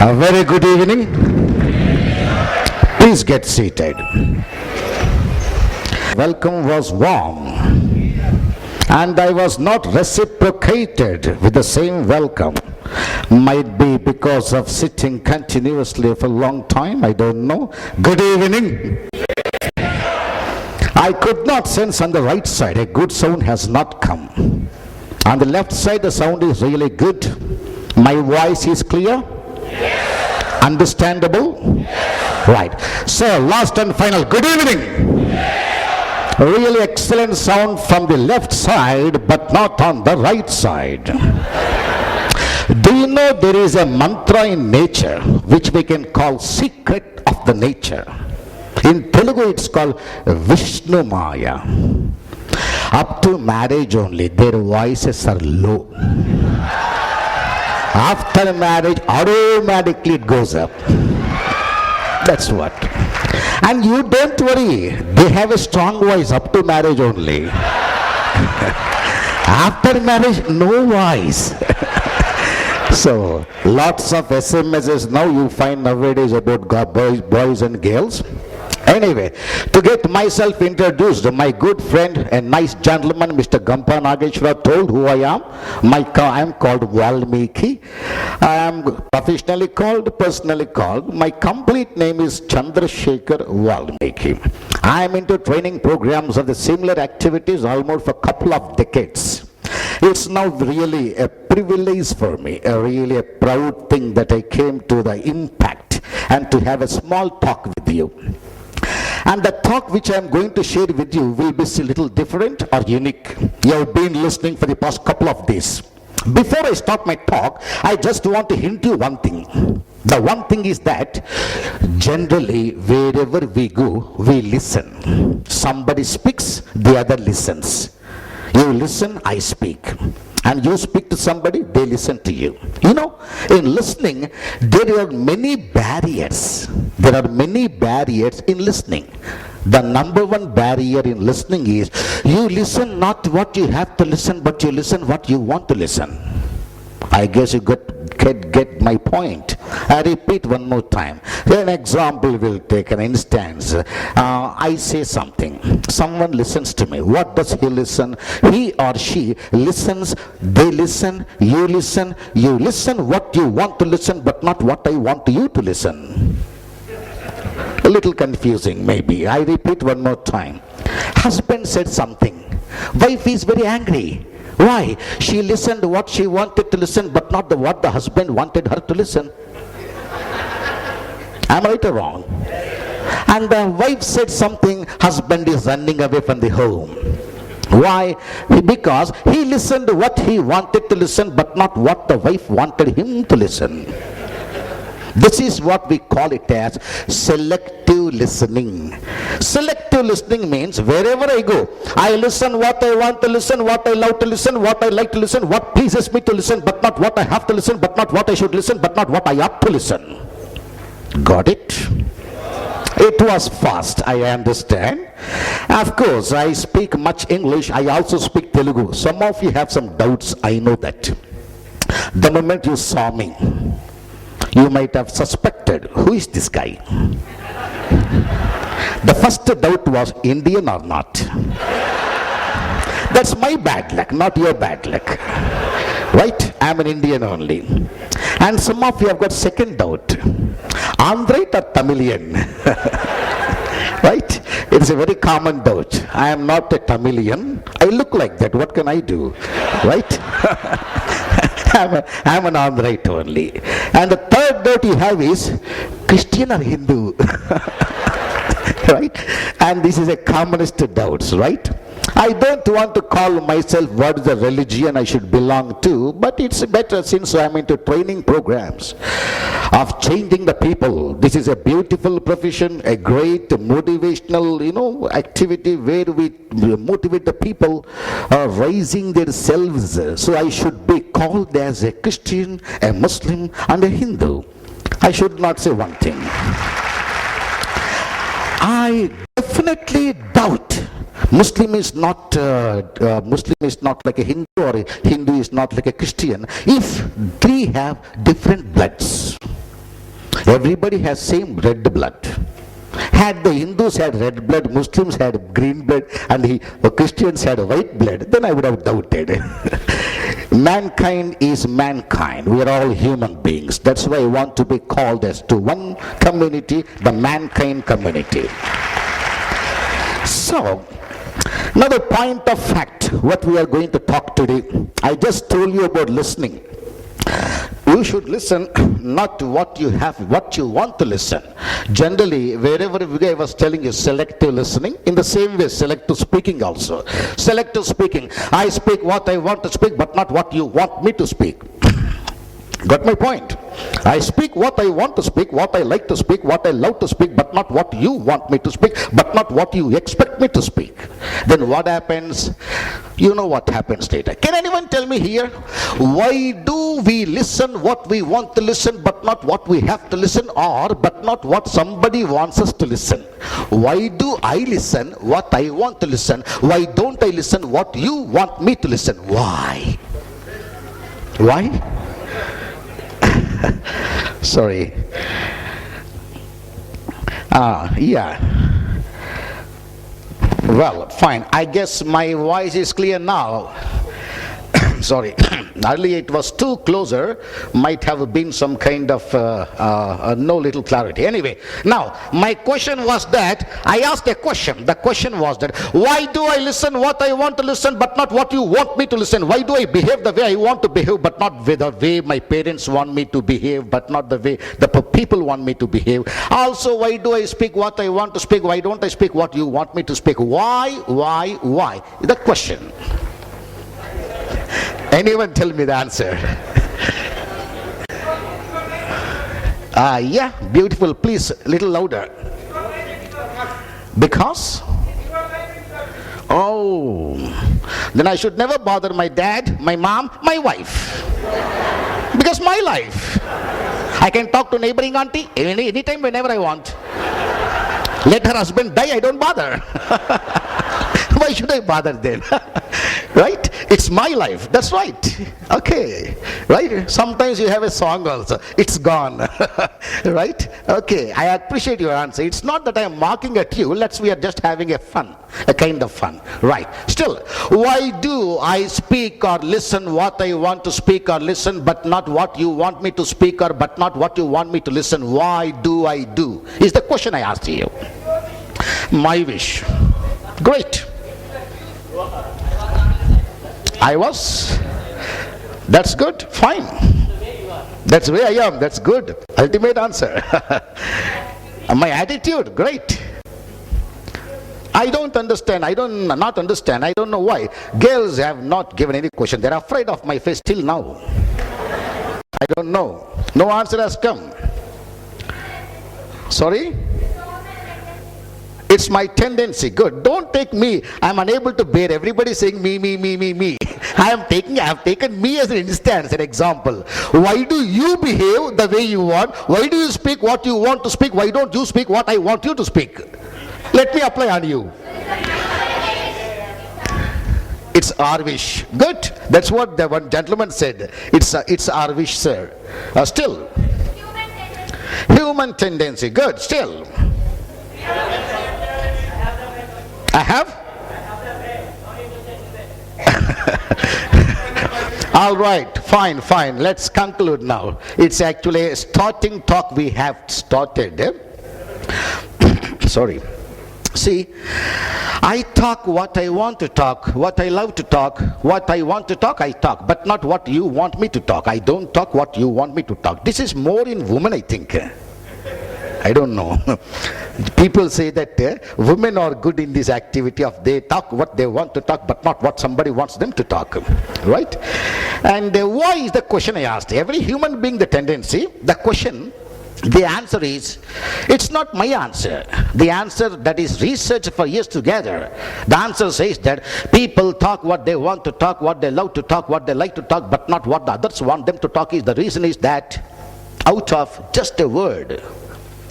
A very good evening. Please get seated. Welcome was warm, and I was not reciprocated with the same welcome. Might be because of sitting continuously for a long time, I don't know. Good evening. I could not sense on the right side a good sound has not come. On the left side the sound is really good. My voice is clear? Yes. Understandable? Yes. Right. So last and final, good evening. Yes. Really excellent sound from the left side, but not on the right side. Do you know there is a mantra in nature which we can call secret of the nature? In Telugu it's called Vishnu Maya. Up to marriage only their voices are low. After marriage automatically it goes up. That's what. And you don't worry, they have a strong voice up to marriage only. After marriage, no voice. So lots of SMSs now you find nowadays about boys and girls. Anyway, to get myself introduced, my good friend and nice gentleman, Mr. Gampa Nageshwer, told who I am. I am called Valmiki. I am professionally called, personally called. My complete name is Chandrasekhar Valmiki. I am into training programs of the similar activities almost for a couple of decades. It's now really a privilege for me, really a proud thing that I came to the impact and to have a small talk with you. And the talk which I am going to share with you will be a little different or unique. You have been listening for the past couple of days. Before I start my talk, I just want to hint you one thing. The one thing is that generally wherever we go, we listen. Somebody speaks, the other listens. You listen, I speak. And you speak to somebody, they listen to you. You know, in listening, there are many barriers. There are many barriers in listening. The number one barrier in listening is, you listen not what you have to listen, but you listen what you want to listen. I guess you get my point. I repeat one more time. An example will take an instance. I say something. Someone listens to me. What does he listen? He or she listens. They listen. You listen. You listen what you want to listen, but not what I want you to listen. A little confusing maybe. I repeat one more time. Husband said something. Wife is very angry. Why? She listened what she wanted to listen, but not what the husband wanted her to listen. Am I right or wrong? And the wife said something, husband is running away from the home. Why? Because he listened what he wanted to listen, but not what the wife wanted him to listen. This is what we call it as selective listening. Selective listening means wherever I go, I listen what I want to listen, what I love to listen, what I like to listen, what pleases me to listen, but not what I have to listen, but not what I should listen, but not what I ought to listen. Got it? It was fast, I understand. Of course, I speak much English. I also speak Telugu. Some of you have some doubts, I know that. The moment you saw me, you might have suspected, who is this guy? The first doubt was Indian or not. That's my bad luck, not your bad luck. Right? I'm an Indian only. And some of you have got second doubt. Andhra or Tamilian? Right? It's a very common doubt. I am not a Tamilian. I look like that. What can I do? Right? I'm an Andhra only. And the third doubt you have is Christian or Hindu? Right? And this is a commonest doubts, right? I don't want to call myself what is the religion I should belong to, but it's better since I'm into training programs of changing the people. This is a beautiful profession, a great motivational, activity where we motivate the people raising themselves. So I should be called as a Christian, a Muslim, and a Hindu. I should not say one thing. I definitely doubt Muslim is not like a Hindu, or a Hindu is not like a Christian if three have different bloods. Everybody has same red blood. Had the Hindus had red blood, Muslims had green blood, and the Christians had white blood, then I would have doubted. Mankind is mankind. We are all human beings. That's why I want to be called as to one community, the mankind community. So, another point of fact, what we are going to talk today. I just told you about listening. You should listen not to what you have, what you want to listen. Generally, wherever I was telling you selective listening, in the same way selective speaking also. Selective speaking, I speak what I want to speak, but not what you want me to speak. Got my point? I speak what I want to speak, what I like to speak, what I love to speak, but not what you want me to speak, but not what you expect me to speak. Then what happens? You know what happens later. Can anyone tell me here, why do we listen what we want to listen, but not what we have to listen, or but not what somebody wants us to listen? Why do I listen what I want to listen? Why don't I listen what you want me to listen? Why? Why? Sorry. Yeah. Well, fine. I guess my voice is clear now. Sorry. Earlier it was too closer. Might have been some kind of no little clarity. Anyway, now my question was that I asked a question. The question was that why do I listen what I want to listen, but not what you want me to listen? Why do I behave the way I want to behave, but not the way my parents want me to behave, but not the way the people want me to behave? Also, why do I speak what I want to speak? Why don't I speak what you want me to speak? Why? The question. Anyone tell me the answer? Yeah, beautiful. Please, a little louder. Because? Oh, then I should never bother my dad, my mom, my wife. Because my life. I can talk to neighboring auntie anytime, whenever I want. Let her husband die, I don't bother. Why should I bother then? Right? It's my life. That's right. Okay. Right? Sometimes you have a song also. It's gone. Right? Okay. I appreciate your answer. It's not that I am mocking at you. We are just having a fun. A kind of fun. Right. Still, why do I speak or listen what I want to speak or listen, but not what you want me to speak, or but not what you want me to listen? Why do I do? Is the question I asked you. My wish. Great. I was. That's good. Fine. That's where I am. That's good. Ultimate answer. My attitude. Great. I don't understand. I don't know why. Girls have not given any question. They're afraid of my face till now. I don't know. No answer has come. Sorry? It's my tendency. Good. Don't take me. I'm unable to bear everybody saying me. I have taken me as an instance, an example. Why do you behave the way you want? Why do you speak what you want to speak? Why don't you speak what I want you to speak? Let me apply on you. It's our wish. Good. That's what the one gentleman said. It's our wish, sir. Still. Human tendency. Good. Still. I have? All right, fine. Let's conclude now. It's actually a starting talk we have started. Sorry. See, I talk what I want to talk, what I love to talk, what I want to talk, I talk, but not what you want me to talk. I don't talk what you want me to talk. This is more in women, I think. I don't know. People say that women are good in this activity of they talk what they want to talk, but not what somebody wants them to talk. Right? And why is the question I asked? Every human being the tendency, the question, the answer is, it's not my answer. The answer that is researched for years together. The answer says that people talk what they want to talk, what they love to talk, what they like to talk, but not what the others want them to talk. The reason is that out of just a word,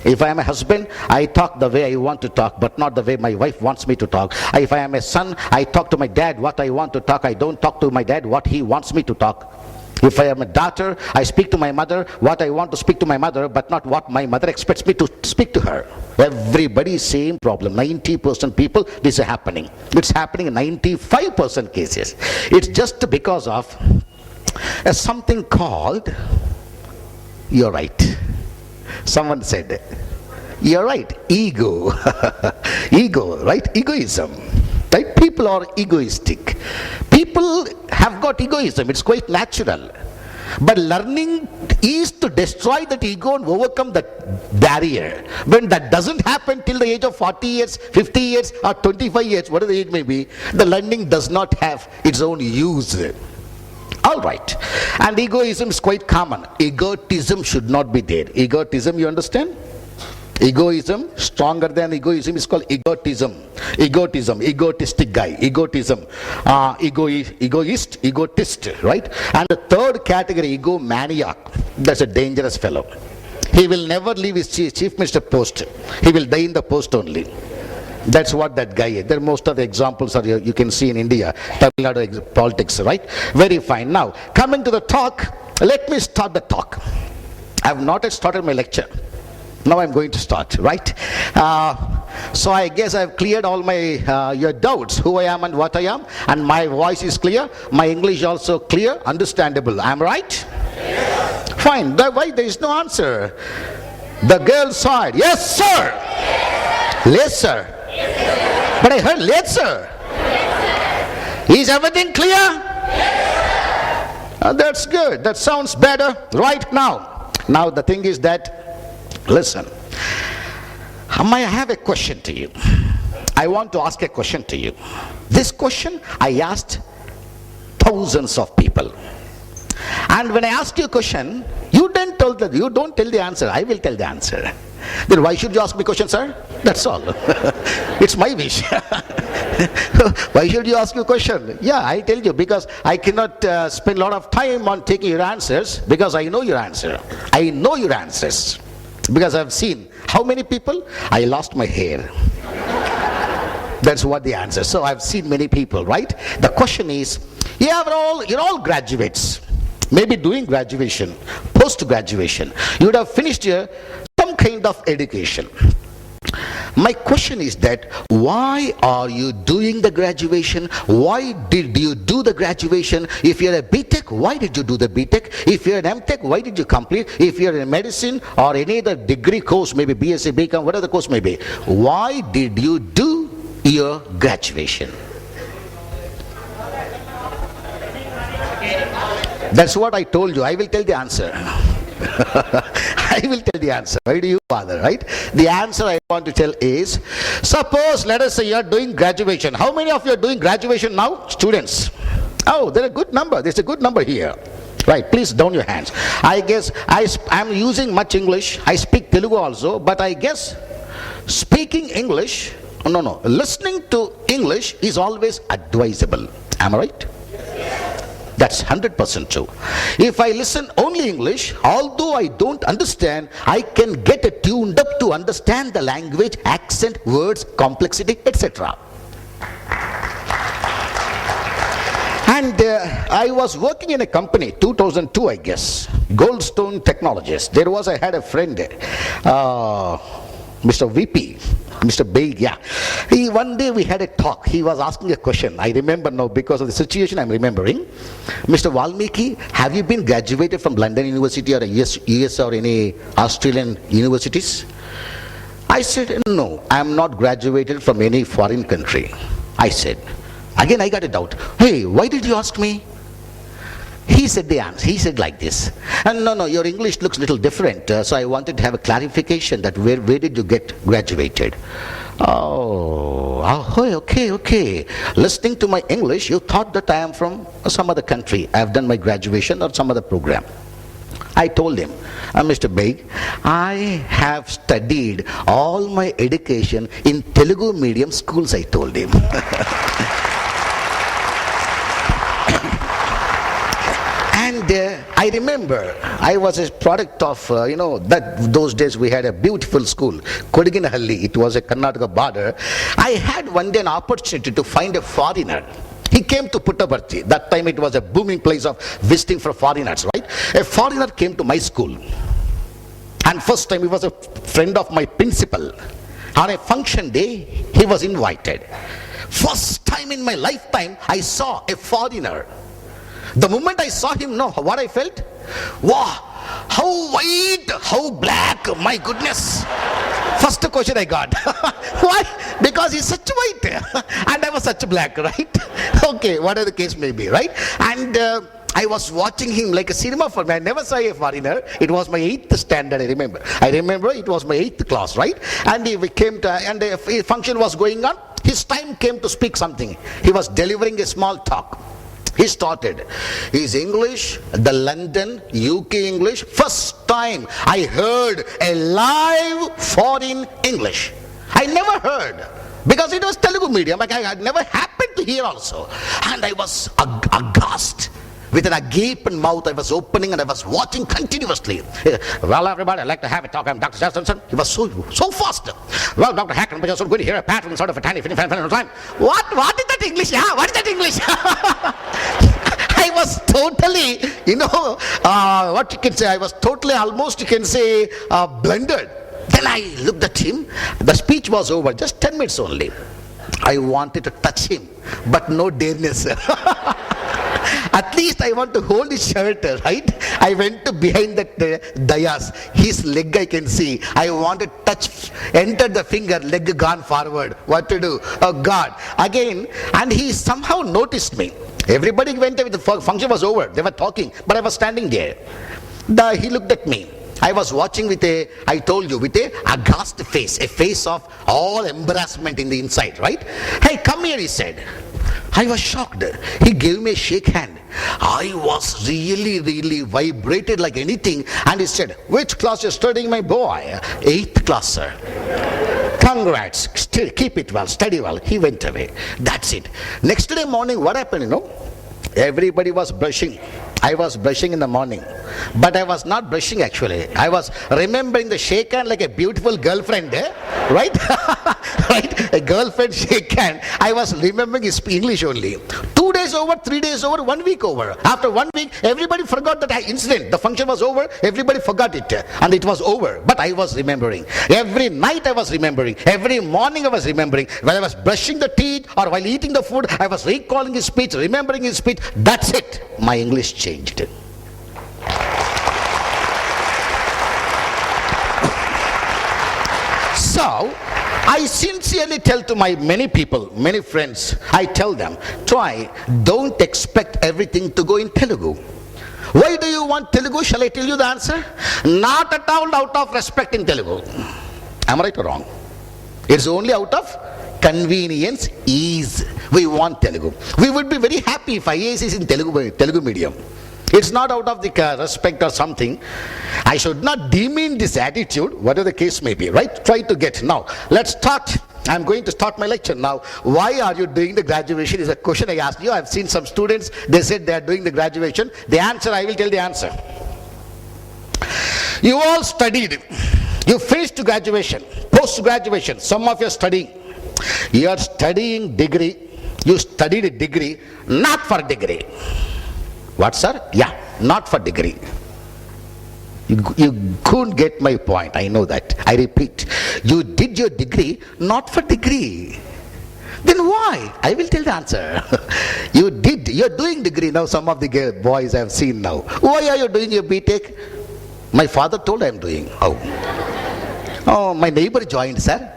if I am a husband, I talk the way I want to talk, but not the way my wife wants me to talk. If I am a son, I talk to my dad what I want to talk. I don't talk to my dad what he wants me to talk. If I am a daughter, I speak to my mother what I want to speak to my mother, but not what my mother expects me to speak to her. Everybody same problem. 90% people, this is happening. It's happening in 95% cases. It's just because of something called, you're right. Someone said, you're right, ego. Ego, right? Egoism. Right? People are egoistic. People have got egoism. It's quite natural. But learning is to destroy that ego and overcome that barrier. When that doesn't happen till the age of 40 years, 50 years or 25 years, whatever the age may be, the learning does not have its own use. Alright. And egoism is quite common. Egotism should not be there. Egotism, you understand? Egoism, stronger than egoism, is called egotism. Egotism, egotistic guy. Egotism, egoist, egotist, right? And the third category, egomaniac. That's a dangerous fellow. He will never leave his chief minister post. He will die in the post only. That's what that guy is. There most of the examples are you can see in India, Tamil Nadu politics, right? Very fine. Now, coming to the talk, let me start the talk. I have not yet started my lecture. Now I'm going to start, right? So I guess I've cleared all my your doubts, who I am and what I am, and my voice is clear, my English also clear, understandable. Am I right? Yes. Fine. Why there is no answer? The girl side, yes sir. Yes sir. Yes, sir. But I heard yes sir. Yes, sir. Is everything clear? Yes, that's good. That sounds better right now. Now the thing is that, listen, I have a question to you. I want to ask a question to you. This question I asked thousands of people. And when I asked you a question, you don't tell the answer. I will tell the answer. Then why should you ask me a question, sir? That's all. It's my wish. Why should you ask you a question? Yeah, I tell you, because I cannot spend a lot of time on taking your answers, because I know your answer. I know your answers. Because I've seen how many people? I lost my hair. That's what the answer. So I've seen many people, right? The question is, you're all graduates, maybe doing graduation, post-graduation. You would have finished some kind of education. My question is that, why are you doing the graduation? Why did you do the graduation? If you're a BTech, why did you do the BTech? If you're an MTech, why did you complete? If you're in medicine or any other degree course, maybe BSc, BCom, whatever the course may be, why did you do your graduation? That's what I told you. I will tell the answer. I will tell the answer. Why do you bother, right? The answer I want to tell is, suppose, let us say you are doing graduation. How many of you are doing graduation now? Students. Oh, there are a good number. There's a good number here. Right, please down your hands. I guess I'm using much English. I speak Telugu also, but I guess speaking English, listening to English is always advisable. Am I right? That's 100% true. If I listen only English, although I don't understand, I can get it tuned up to understand the language, accent, words, complexity, etc. And I was working in a company, 2002 I guess, Goldstone Technologies. I had a friend, Mr. VP, Mr. Baig, yeah. One day we had a talk. He was asking a question. I remember now because of the situation I'm remembering. Mr. Valmiki, have you been graduated from London University or US or any Australian universities? I said, no, I am not graduated from any foreign country. I said, again I got a doubt. Hey, why did you ask me? He said the answer. He said like this. And no, your English looks a little different. So I wanted to have a clarification that where did you get graduated? Okay. Listening to my English, you thought that I am from some other country. I have done my graduation or some other program. I told him, Mr. Baig, I have studied all my education in Telugu medium schools, I told him. And I remember I was a product of, those days we had a beautiful school, Kodiginahalli. It was a Karnataka border. I had one day an opportunity to find a foreigner He came to Puttaparthi. That time it was a booming place of visiting for foreigners, right? A foreigner came to my school. And first time he was a friend of my principal. On a function day, he was invited. First time in my lifetime, I saw a foreigner. The moment I saw him, know what I felt? Wow, how white, how black, my goodness. First question I got. Why? Because he's such white and I was such black, right? Okay, whatever the case may be, right? And I was watching him like a cinema for me. I never saw a foreigner. It was my 8th standard, I remember. It was my 8th class, right? And he came to, and the function was going on. His time came to speak something. He was delivering a small talk. He started his English, the London, UK English. First time I heard a live foreign English. I never heard, because it was Telugu medium. Like I had never happened to hear also. And I was aghast. With an agape mouth, I was opening and I was watching continuously. Well, everybody, I'd like to have a talk. I'm Dr. Justinson. He was so fast. Well, Dr. Hacken, but you're so good to hear a pattern sort of a tiny time. What is that English? Yeah, what is that English? I was totally, what you can say, I was totally almost, you can say, blended. Then I looked at him. The speech was over, just 10 minutes only. I wanted to touch him, but no dareness. At least I want to hold his shirt, right? I went to behind that dais. His leg I can see. I want to touch, enter the finger, leg gone forward. What to do? Oh God. Again, and he somehow noticed me. Everybody went away, the function was over. They were talking, but I was standing there. He looked at me. I was watching with a aghast face, a face of all embarrassment in the inside, right? Hey, come here, he said. I was shocked. He gave me a shake hand. I was really vibrated like anything. And he said, which class you're studying, my boy? 8th class, sir. Congrats. Still keep it well, study well. He went away. That's it. Next day morning, what happened, Everybody was brushing. I was brushing in the morning. But I was not brushing actually. I was remembering the shake hand like a beautiful girlfriend, right? Right? A girlfriend shake hand. I was remembering his English only. 2 days over, 3 days over, 1 week over. After 1 week, everybody forgot that incident. The function was over. Everybody forgot it. And it was over. But I was remembering. Every night I was remembering. Every morning I was remembering. When I was brushing the teeth or while eating the food, I was recalling his speech, remembering his speech. That's it. My English changed. So, I sincerely tell to my many people, many friends, I tell them, don't expect everything to go in Telugu. Why do you want Telugu? Shall I tell you the answer? Not at all out of respect in Telugu. Am I right or wrong? It's only out of convenience, ease. We want Telugu. We would be very happy if IAS is in Telugu medium. It's not out of the respect or something. I should not demean this attitude, whatever the case may be, right? Try to get. Now, let's start. I'm going to start my lecture now. Why are you doing the graduation is a question I asked you. I've seen some students, they said they are doing the graduation. The answer, I will tell the answer. You all studied. You finished graduation, post-graduation. Some of you are studying. You are studying degree. You studied a degree, not for degree. What, sir? Yeah, not for degree. You couldn't get my point. I know that. I repeat. You did your degree, not for degree. Then why? I will tell the answer. You're doing degree now. Some of the boys I have seen now. Why are you doing your BTech? My father told I am doing. Oh, my neighbor joined, sir.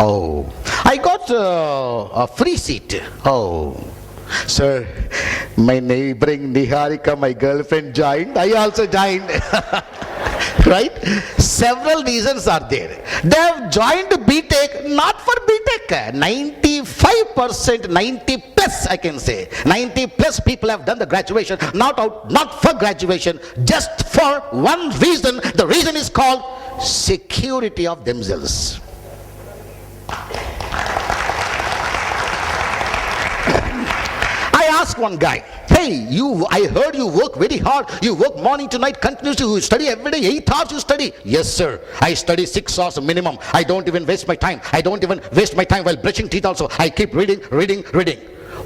Oh, I got a free seat. Oh, sir, my neighboring Niharika, my girlfriend joined. I also joined. Right? Several reasons are there. They have joined BTech not for BTech. 95%, 90 plus I can say. 90 plus people have done the graduation, not for graduation, just for one reason. The reason is called security of themselves. I asked one guy, hey, I heard you work very hard. You work morning to night continuously. You study every day, 8 hours you study. Yes, sir. I study 6 hours minimum. I don't even waste my time. I don't even waste my time while brushing teeth also. I keep reading.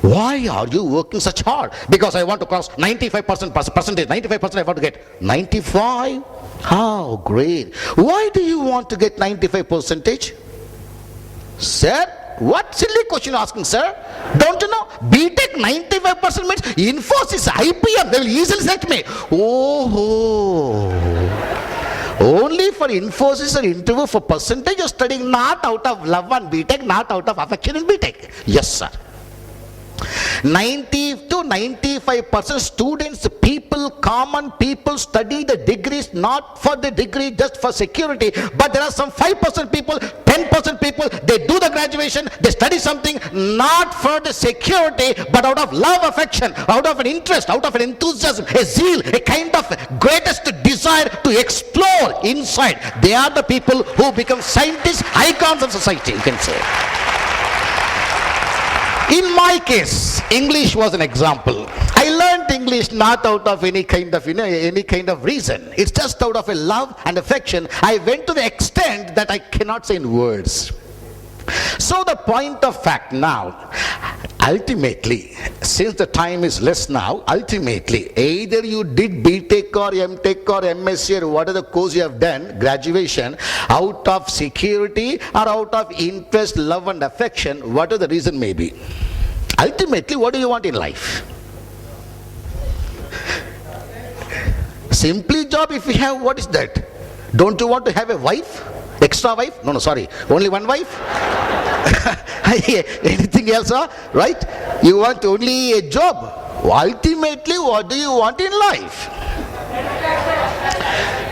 Why are you working such hard? Because I want to cross 95% percentage. 95% I want to get 95. How great. Why do you want to get 95 percentage? Sir, what silly question you're asking, sir? Don't you know? BTech 95% means Infosys, IPM, they will easily select me. Oh. Only for Infosys or interview for percentage you're studying, not out of love and BTech, not out of affection in BTech. Yes, sir. 90 to 95% students, people, common people study the degrees not for the degree, just for security. But there are some 5% people, 10% people, they do the graduation, they study something not for the security, but out of love, affection, out of an interest, out of an enthusiasm, a zeal, a kind of greatest desire to explore inside. They are the people who become scientists, icons of society, you can say. In my case, English was an example. I learned English not out of any kind of reason. It's just out of a love and affection. I went to the extent that I cannot say in words. So the point of fact now, ultimately, since the time is less now, ultimately, either you did BTech or MTech or MSc or whatever the course you have done, graduation, out of security or out of interest, love and affection, whatever the reason may be. Ultimately, what do you want in life? Simply job if you have, what is that? Don't you want to have a wife? Extra wife? No, sorry. Only one wife? Anything else, right? You want only a job. Ultimately, what do you want in life?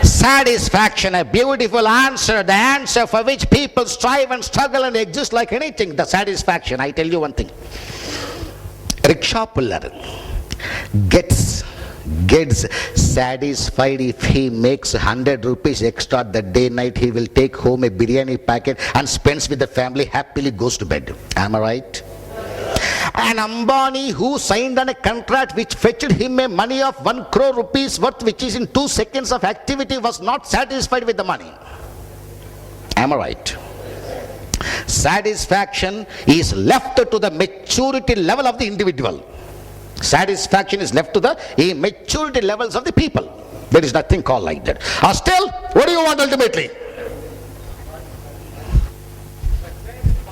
Satisfaction, a beautiful answer, the answer for which people strive and struggle and exist like anything. The satisfaction. I tell you one thing. Rickshaw puller gets satisfied if he makes 100 rupees extra that day night. He will take home a biryani packet and spends with the family, happily goes to bed. Am I right? An Ambani who signed on a contract which fetched him a money of 1 crore rupees worth, which is in 2 seconds of activity, was not satisfied with the money. Am I right? Satisfaction is left to the maturity level of the individual. Satisfaction is left to the maturity levels of the people. There is nothing called like that. Or still, what do you want ultimately?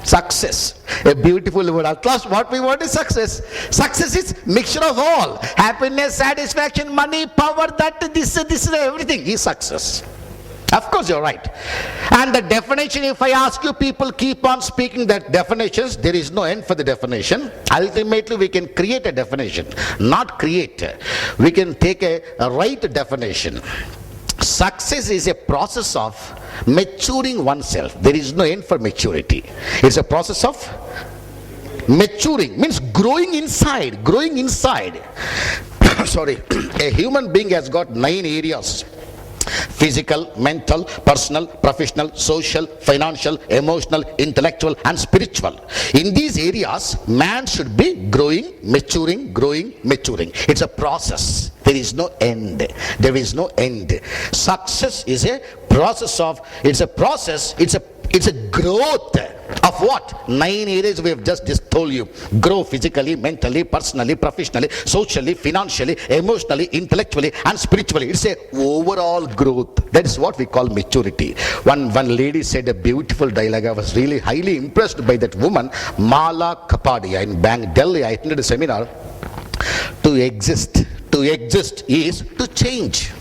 Success. A beautiful word. At last, what we want is success. Success is mixture of all. Happiness, satisfaction, money, power, this everything is success. Of course, you're right. And the definition, if I ask you, people keep on speaking that definitions, there is no end for the definition. Ultimately, we can create a definition, not create. We can take a right definition. Success is a process of maturing oneself. There is no end for maturity. It's a process of maturing, means growing inside. Sorry, a human being has got 9 areas. Physical, mental, personal, professional, social, financial, emotional, intellectual and spiritual. In these areas, man should be growing, maturing. It's a process. There is no end. Success is a process of, it's a growth of what? 9 areas we have just told you. Grow physically, mentally, personally, professionally, socially, financially, emotionally, intellectually and spiritually. It's a overall growth. That is what we call maturity. One lady said a beautiful dialogue. I was really highly impressed by that woman, Mala Kapadia in Delhi. I attended a seminar. To exist is to change.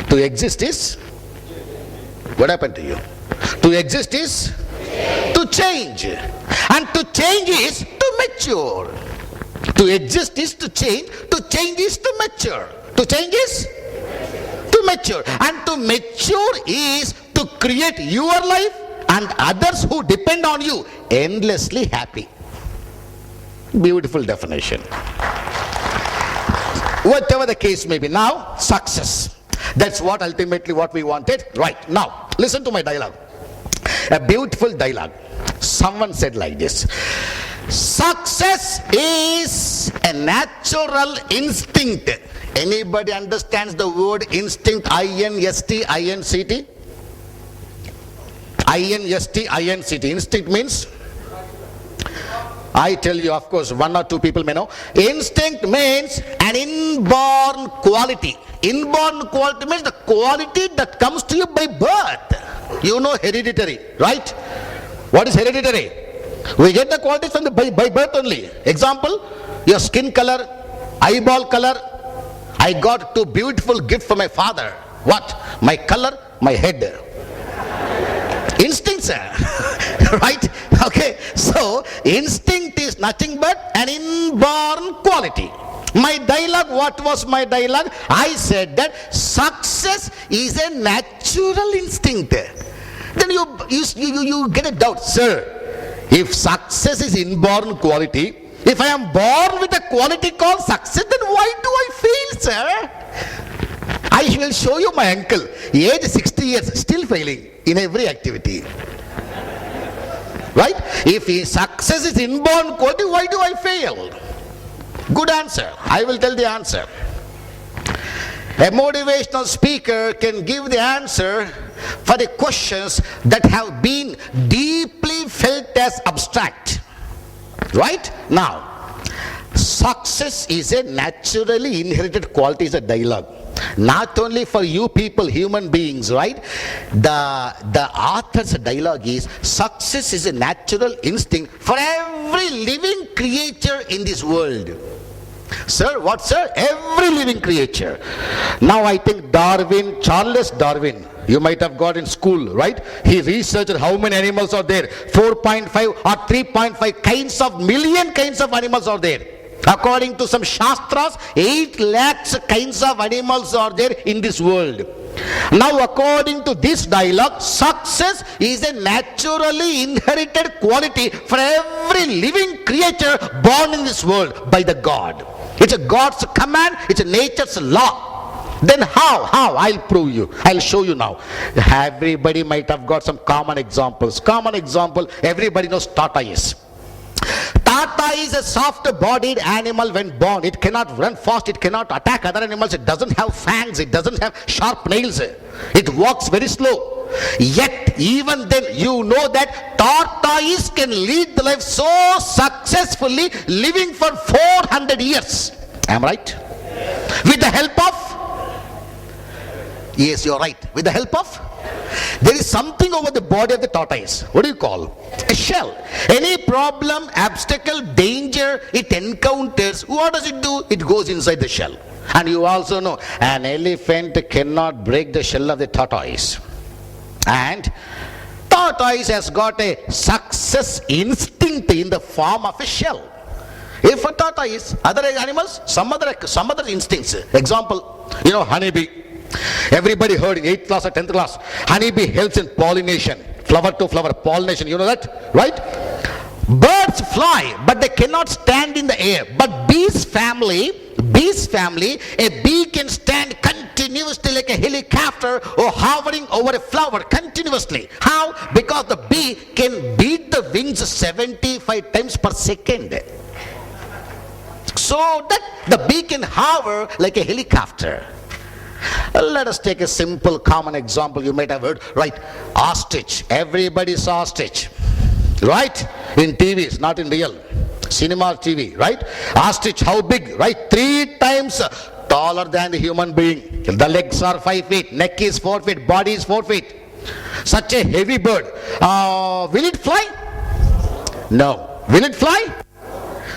To exist is, what happened to you? To exist is to change, and to change is to mature. To exist is to change is to mature. To change is to mature, and to mature is to create your life and others who depend on you endlessly happy. Beautiful definition. Whatever the case may be. Now, success. That's what ultimately what we wanted. Right, now, listen to my dialogue. A beautiful dialogue. Someone said like this: success is a natural instinct. Anybody understands the word instinct? I-N-S-T-I-N-C-T? I-N-S-T-I-N-C-T. Instinct means I tell you, of course, one or two people may know. Instinct means an inborn quality. Inborn quality means the quality that comes to you by birth. You know, hereditary, right? What is hereditary? We get the qualities from by birth only. Example, your skin color, eyeball color. I got two beautiful gifts from my father. What? My color, my head. Instinct, sir. Right? Okay. So, instinct is nothing but an inborn quality. My dialogue, what was my dialogue? I said that success is a natural instinct. Then you get a doubt, sir. If success is inborn quality, if I am born with a quality called success, then why do I fail, sir? I will show you my uncle, age 60 years, still failing in every activity. Right? If success is inborn quality, why do I fail? Good answer. I will tell the answer. A motivational speaker can give the answer for the questions that have been deeply felt as abstract. Right? Now, success is a naturally inherited quality, is a dialogue. Not only for you people, human beings, right? The author's dialogue is, success is a natural instinct for every living creature in this world. Sir, what, sir? Every living creature. Now I think Charles Darwin, you might have got in school, right? He researched how many animals are there. 4.5 or 3.5 million kinds of animals are there. According to some Shastras, 8 lakhs kinds of animals are there in this world. Now, according to this dialogue, success is a naturally inherited quality for every living creature born in this world by the God. It's a God's command, it's a nature's law. Then how? I'll prove you. I'll show you now. Everybody might have got some common examples. Common example, everybody knows tortoise. Tata is a soft-bodied animal when born. It cannot run fast. It cannot attack other animals. It doesn't have fangs. It doesn't have sharp nails. It walks very slow. Yet, even then, you know that tortoise can lead the life so successfully, living for 400 years. Am I right? With the help of? Yes, you're right. With the help of? There is something over the body of the tortoise. What do you call? A shell. Any problem, obstacle, danger it encounters, what does it do? It goes inside the shell. And you also know, an elephant cannot break the shell of the tortoise. And tortoise has got a success instinct in the form of a shell. If a tortoise, other animals, some other instincts. Example, honeybee. Everybody heard in 8th class or 10th class, honeybee helps in pollination, flower to flower pollination, you know that, right? Birds fly, but they cannot stand in the air. But bees family, a bee can stand continuously like a helicopter or hovering over a flower continuously. How? Because the bee can beat the wings 75 times per second. So that the bee can hover like a helicopter. Let us take a simple common example you might have heard, right? Ostrich. Everybody saw ostrich, right? In TVs, not in real. Cinema TV, right? Ostrich, how big, right? 3 times taller than the human being. The legs are 5 feet, neck is 4 feet, body is 4 feet. Such a heavy bird. Will it fly? No. Will it fly?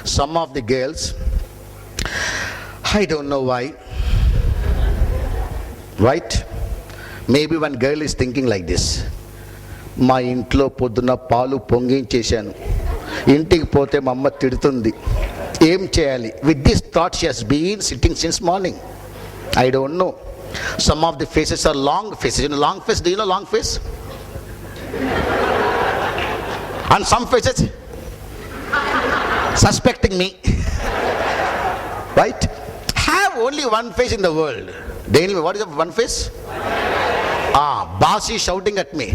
Some of the girls, I don't know why, right? Maybe one girl is thinking like this. మా ఇంట్లో పొద్దున పాలు పొంగించేశాను, ఇంటికి పోతే మా అమ్మ తిడుతుంది, ఏం చేయాలి? With this thought she has been sitting since morning. I don't know. Some of the faces are long faces. Long face, do you know long face? And some faces suspecting me. Right? Have only one face in the world. Anyway, what is the one face? Boss is shouting at me.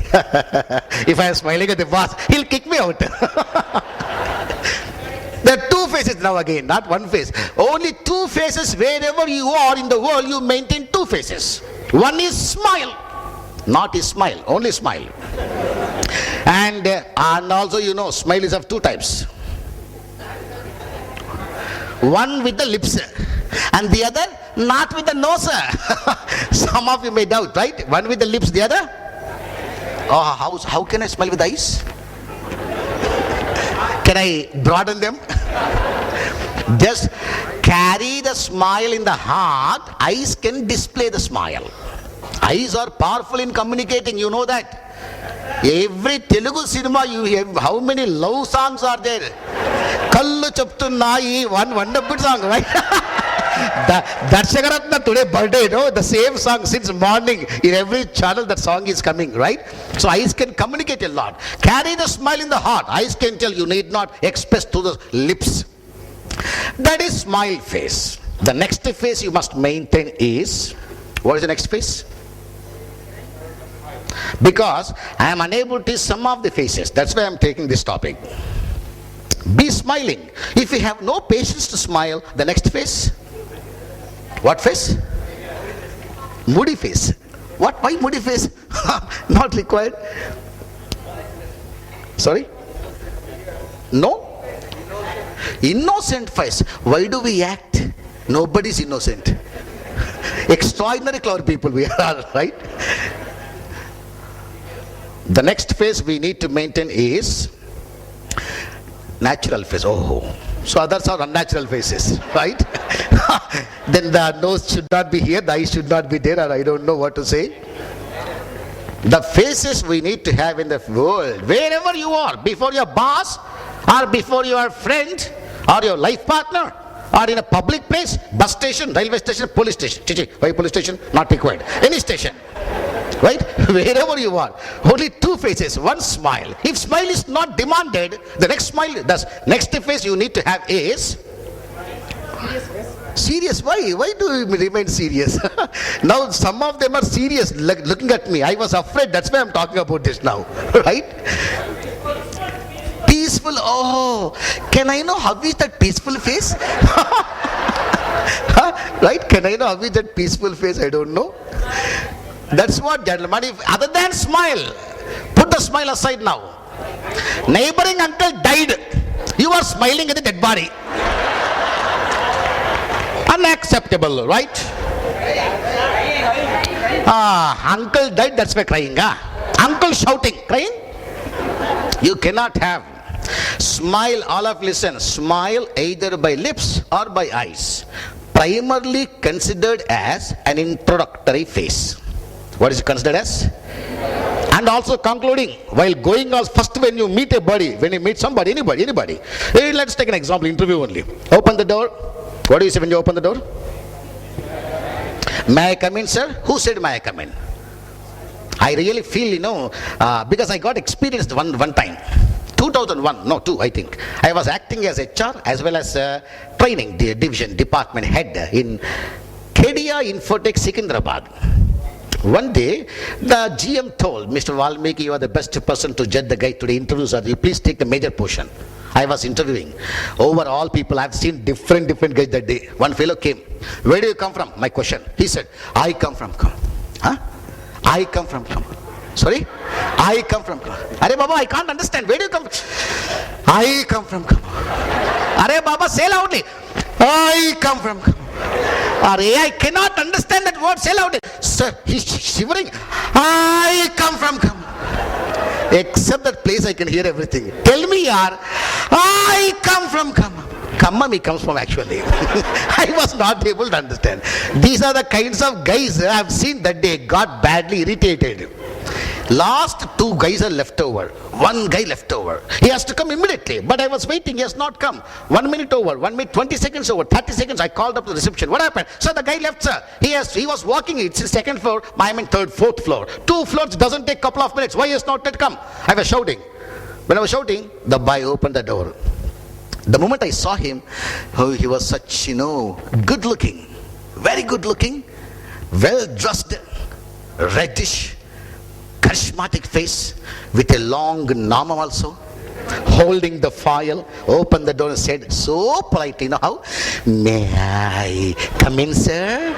If I am smiling at the boss, he'll kick me out. There are 2 faces now again, not one face. Only 2 faces. Wherever you are in the world, you maintain 2 faces. One is smile, not is smile, only smile. And also smile is of 2 types. One with the lips and the other not with the nose. Some of you may doubt, right? One with the lips, the other. Oh, how can I smile with eyes? Can I broaden them? Just carry the smile in the heart. Eyes can display the smile. Eyes are powerful in communicating, you know that. Every Telugu cinema you hear, how many love songs are there? Kallu Chaptunnayi, one wonderful song, right? Darshakaratna today birthday, you know, the same song since morning. In every channel that song is coming, right? So eyes can communicate a lot. Carry the smile in the heart. Eyes can tell, you need not express to the lips. That is smile face. The next face you must maintain is, what is the next face? Because I am unable to see some of the faces. That's why I am taking this topic. Be smiling. If you have no patience to smile, the next face? What face? Moody face. What? Why moody face? Not required. Sorry? No? Innocent face. Why do we act? Nobody's innocent. Extraordinary clever people we are, right? The next phase we need to maintain is natural face. Oh, so others are unnatural faces, right? Then the nose should not be here, the eyes should not be there, or I don't know what to say. The faces we need to have in the world, wherever you are, before your boss, or before your friend, or your life partner, or in a public place, bus station, railway station, police station. Why police station? Not required. Any station. Right? Wherever you are. Only two faces, one smile. If smile is not demanded, the next smile, the next face you need to have is serious. Why? Why do you remain serious? Now some of them are serious, looking at me. I was afraid, that's why I'm talking about this now. Right? Peaceful. Oh, can I know how is that peaceful face? Right? Can I know how is that peaceful face? I don't know. That's what, gentlemen. If other than smile, put the smile aside now. Neighboring uncle died. You are smiling at the dead body. Unacceptable, right? Uncle died, that's why crying. Uncle shouting, crying. You cannot have. Smile, all of listen. Smile either by lips or by eyes. Primarily considered as an introductory face. What is it considered as? And also concluding, while going on, first when you meet a body, when you meet somebody, anybody. Hey, let's take an example, interview only. Open the door. What do you say when you open the door? May I come in, sir? Who said may I come in? I really feel, because I got experienced one time. 2001, no, 2 I think. I was acting as HR as well as training division department head in Kedia Infotech Secunderabad. One day, the GM told Mr. Valmiki, you are the best person to judge the guy today. Interviews are you. Please take the major portion. I was interviewing. Over all people, I have seen different guys that day. One fellow came. Where do you come from? My question. He said, I come from. I come from. Sorry? I come from. Are Baba, I can't understand. Where do you come from? I come from. Are Baba, say loudly. I come from. I cannot understand that word. Say loudly. Sir, he's shivering. I come from. Except that place I can hear everything. Tell me, yaar. I come from. Kammam comes from actually. I was not able to understand. These are the kinds of guys I have seen that day got badly irritated. Last 2 guys are left over. 1 guy left over. He has to come immediately. But I was waiting. He has not come. 1 minute over. 1 minute, 20 seconds over. 30 seconds. I called up to the reception. What happened? So the guy left, sir. He was walking. It's the 2nd floor. I am in 3rd, 4th floor. 2 floors doesn't take couple of minutes. Why he has not yet come? I was shouting. When I was shouting, the boy opened the door. The moment I saw him, he was such, good looking. Very good looking. Well dressed. Reddish. Charismatic face with a long namam also, holding the file, opened the door and said so politely, how? May I come in, sir?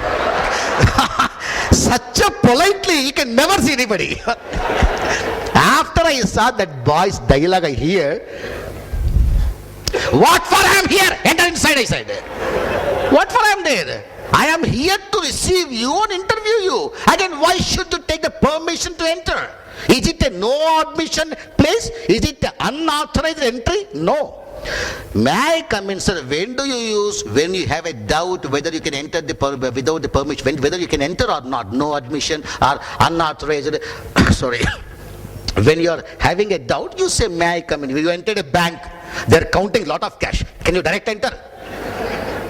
Such a politely, you can never see anybody. After I saw that boy's dialogue I hear, What for I am here? Enter inside, I said. What for I am there? I am here to receive you and interview you. Again, why should you take the permission to enter? Is it a no admission place? Is it an unauthorized entry? No. May I come in, sir? When do you use? When you have a doubt whether you can enter without the permission, whether you can enter or not, no admission or unauthorized. Sorry. When you are having a doubt, you say, may I come in? When you entered a bank, they are counting a lot of cash. Can you direct enter?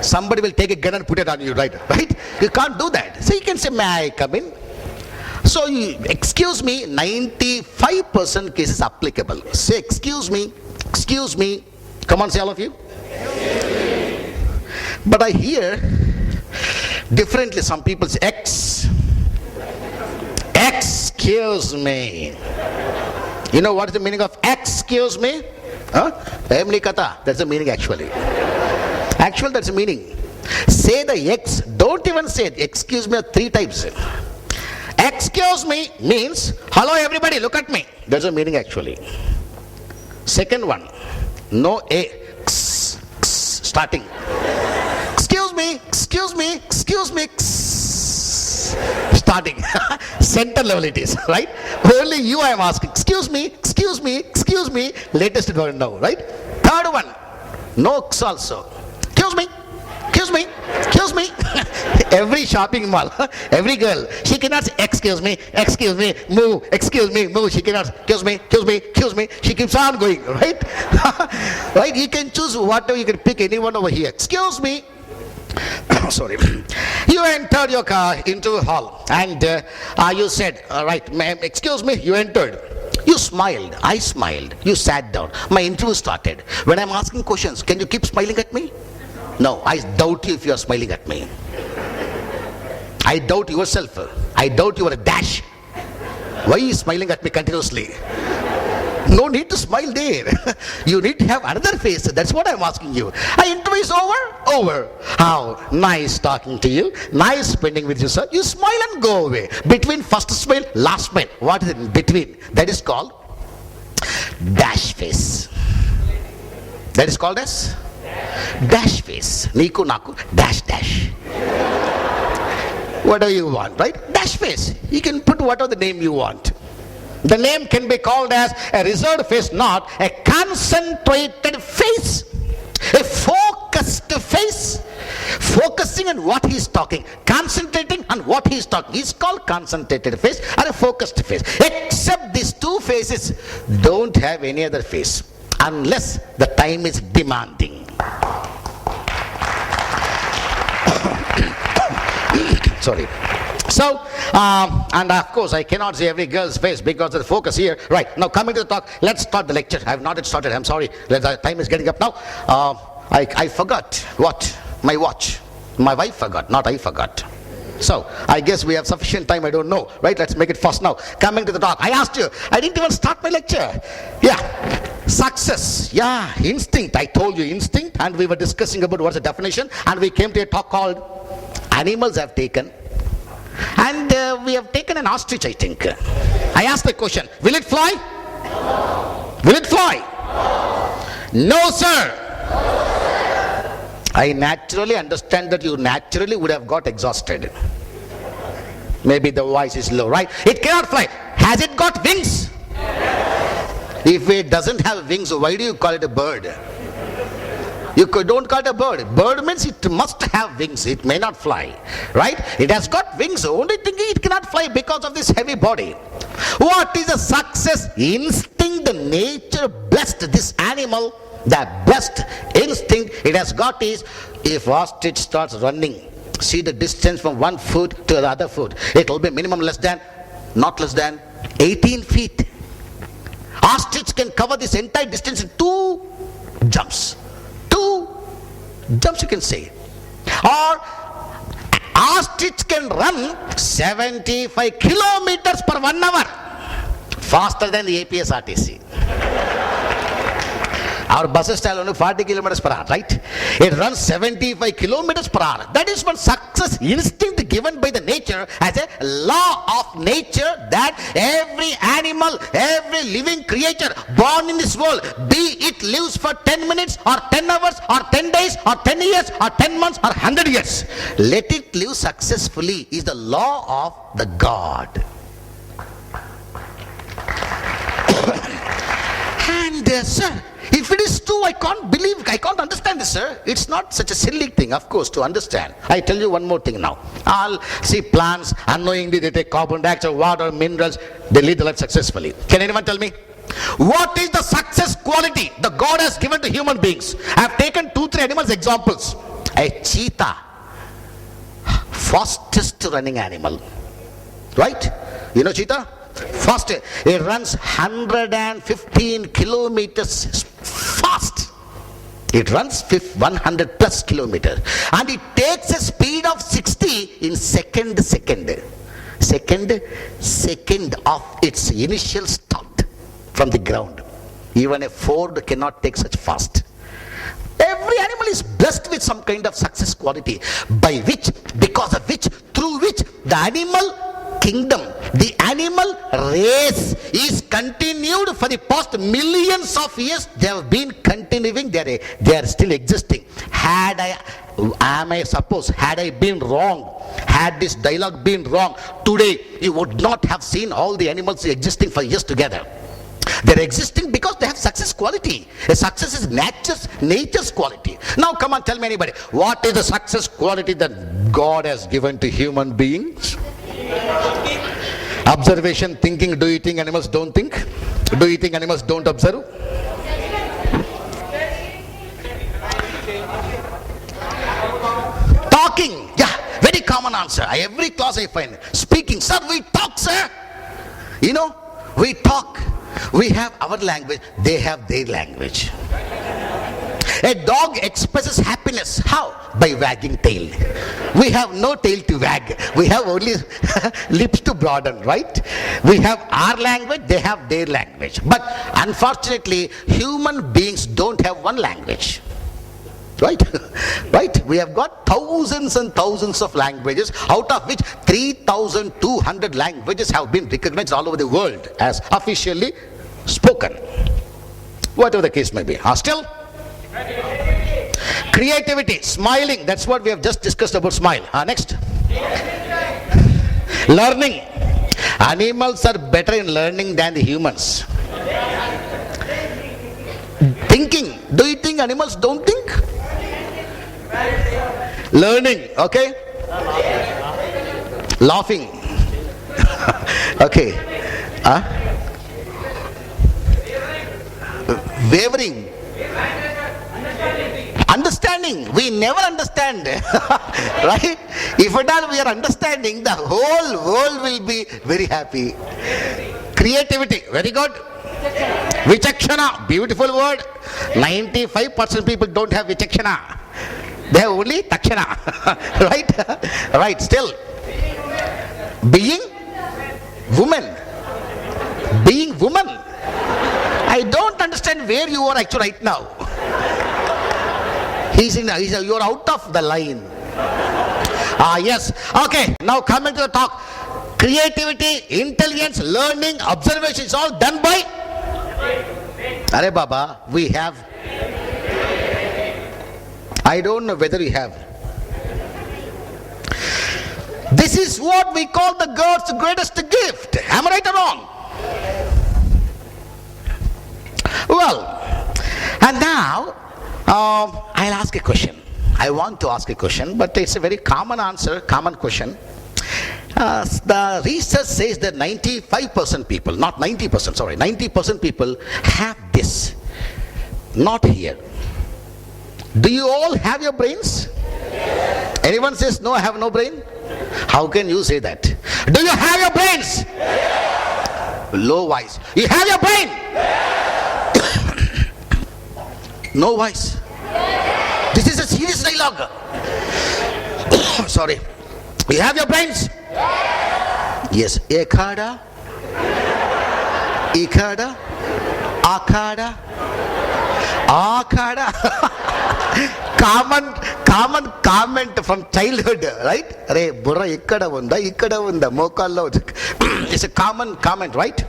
Somebody will take a gun and put it on you, right? You can't do that. So you can say, may I come in? So, excuse me, 95% cases applicable. Say, excuse me. Come on, say all of you. But I hear differently. Some people say, excuse me. You know what is the meaning of excuse me? That's the meaning actually. Actually, that's the meaning. Say the X. Don't even say it. Excuse me 3 times. Excuse me means, hello everybody, look at me. That's the meaning actually. Second one, no A. Starting. Excuse me. Starting. Center level it is, right? Only you I am asking. Excuse me. Latest one now, right? Third one, no X also. Excuse me. Every shopping mall, every girl, she cannot say, excuse me, move, she cannot, excuse me, she keeps on going, right? Right, you can choose whatever, you can pick anyone over here. Excuse me. Sorry. You entered your car into a hall and you said, right, ma'am, excuse me, you entered. You smiled, I smiled, you sat down, my interview started. When I'm asking questions, can you keep smiling at me? No, I doubt you if you are smiling at me. I doubt yourself. I doubt your dash. Why are you smiling at me continuously? No need to smile there. You need to have another face. That's what I'm asking you. Interview is over. How nice talking to you. Nice spending with you, sir. You smile and go away. Between first smile, last smile. What is it in between? That is called dash face. That is called as dash face. Niku naku dash. Whatever you want, right? Dash face. You can put whatever the name you want. The name can be called as a reserved face, not a concentrated face. A focused face. Focusing on what he is talking. Concentrating on what he is talking. It's called concentrated face or a focused face. Except these 2 faces don't have any other face. Unless the time is demanding. Sorry. So, and of course I cannot see every girl's face because of the focus here. Right, now coming to the talk, let's start the lecture. I have not yet started, I'm sorry. The time is getting up now. I forgot what? My watch. My wife forgot, not I forgot. So, I guess we have sufficient time, I don't know. Right, let's make it fast now. Coming to the talk, I asked you, I didn't even start my lecture. Yeah, success. Yeah, instinct. I told you instinct, and we were discussing about what's the definition, and we came to a talk called animals have taken. And we have taken an ostrich, I think. I asked the question, will it fly? No. Will it fly? No, sir. I naturally understand that you naturally would have got exhausted. Maybe the voice is low, right? It cannot fly. Has it got wings? If it doesn't have wings, why do you call it a bird? You don't call it a bird. Bird means it must have wings. It may not fly, right? It has got wings. Only thing it cannot fly because of this heavy body. What is the success instinct? The nature blessed this animal. The best instinct it has got is, if ostrich starts running, see the distance from one foot to the other foot. It will be minimum not less than 18 feet. Ostrich can cover this entire distance in 2 jumps. 2 jumps you can say. Or ostrich can run 75 kilometers per 1 hour. Faster than the APSRTC. Our buses style only 40 kilometers per hour, right? It runs 75 kilometers per hour. That is one success instinct given by the nature as a law of nature, that every animal, every living creature born in this world, be it lives for 10 minutes or 10 hours or 10 days or 10 years or 10 months or 100 years, let it live successfully is the law of the God. And sir, if it is true, I can't understand this, sir. It's not such a silly thing, of course, to understand. I tell you one more thing now. I'll see plants, unknowingly they take carbon dioxide, water, minerals, they lead the life successfully. Can anyone tell me? What is the success quality the God has given to human beings? I have taken 2-3 animals examples. A cheetah, fastest running animal. Right? You know cheetah? Fast. It runs 115 kilometers fast. It runs 100 plus kilometers. And it takes a speed of 60 in second of its initial start from the ground. Even a Ford cannot take such fast. Every animal is blessed with some kind of success quality, by which, because of which, through which the animal kingdom, the animal race is continued for the past millions of years. They have been continuing, they are still existing. Had I been wrong, had this dialogue been wrong, today you would not have seen all the animals existing for years together. They're existing because they have success quality. A success is nature's quality. Now come on, tell me anybody, what is the success quality that God has given to human beings? Observation, thinking. Do you think animals don't think? Do you think animals don't observe? Talking. Yeah, very common answer. Every class I find. Speaking. Sir, we talk, sir. You know, we talk. We have our language. They have their language. A dog expresses happiness. How? By wagging tail. We have no tail to wag. We have only lips to broaden, right? We have our language, they have their language. But unfortunately, human beings don't have one language. Right? Right? We have got thousands and thousands of languages, out of which 3,200 languages have been recognized all over the world as officially spoken. Whatever the case may be. Still? Creativity, smiling, that's what we have just discussed about smile. Next. Learning. Animals are better in learning than the humans. Thinking. Do you think animals don't think? Learning, okay? Laughing. Okay. Wavering. Understanding. We never understand. Right? If at all we are understanding, the whole world will be very happy. Creativity. Very good. Vichakshana. Beautiful word. 95% people don't have vichakshana. They have only takshana. Right? Right. Still. Being woman. Being woman. I don't understand where you are actually right now. You're out of the line. Yes. Okay. Now coming to the talk. Creativity, intelligence, learning, observation is all done by. Are Baba, we have. I don't know whether we have. This is what we call the God's greatest gift. Am I right or wrong? Well, and now I'll ask a question. I want to ask a question, but it's a very common answer, common question. The research says that 95% people, not 90%, sorry, 90% people have this. Not here. Do you all have your brains? Yes. Anyone says, no, I have no brain? How can you say that? Do you have your brains? Yes. Low voice. You have your brain? Yes. No voice. Yes. This is a serious dialogue. Sorry. You have your brains? Yes. Ekada, Ikada, Akada, Akada. Common comment from childhood, right? Are burra ikkada unda mokalla. It's a common comment, right?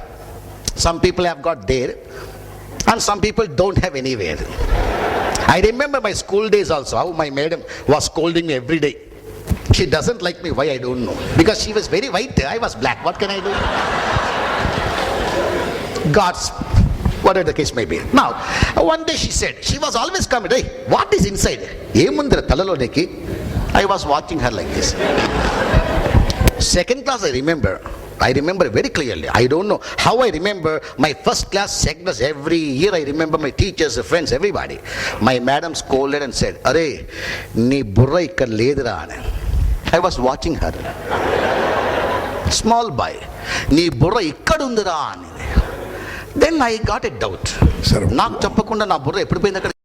Some people have got there and some people don't have anywhere. I remember my school days also, how my madam was scolding me every day. She doesn't like me, why I don't know. Because she was very white, I was black. What can I do? God's, whatever the case may be. Now, one day she said, she was always coming, hey, what is inside? Emundra talalo neki? I was watching her like this. Second class, I remember very clearly. I don't know how I remember my first class, second class. Every year I remember my teachers, friends, everybody. My madam scolded and said, "Arey, nee burra ikkad ledra." I was watching her. Small boy, nee burra ikkad undra. Then I got a doubt. నాకు చెప్పకుండా నా బుర్ర ఎప్పుడు పోయింది అక్కడ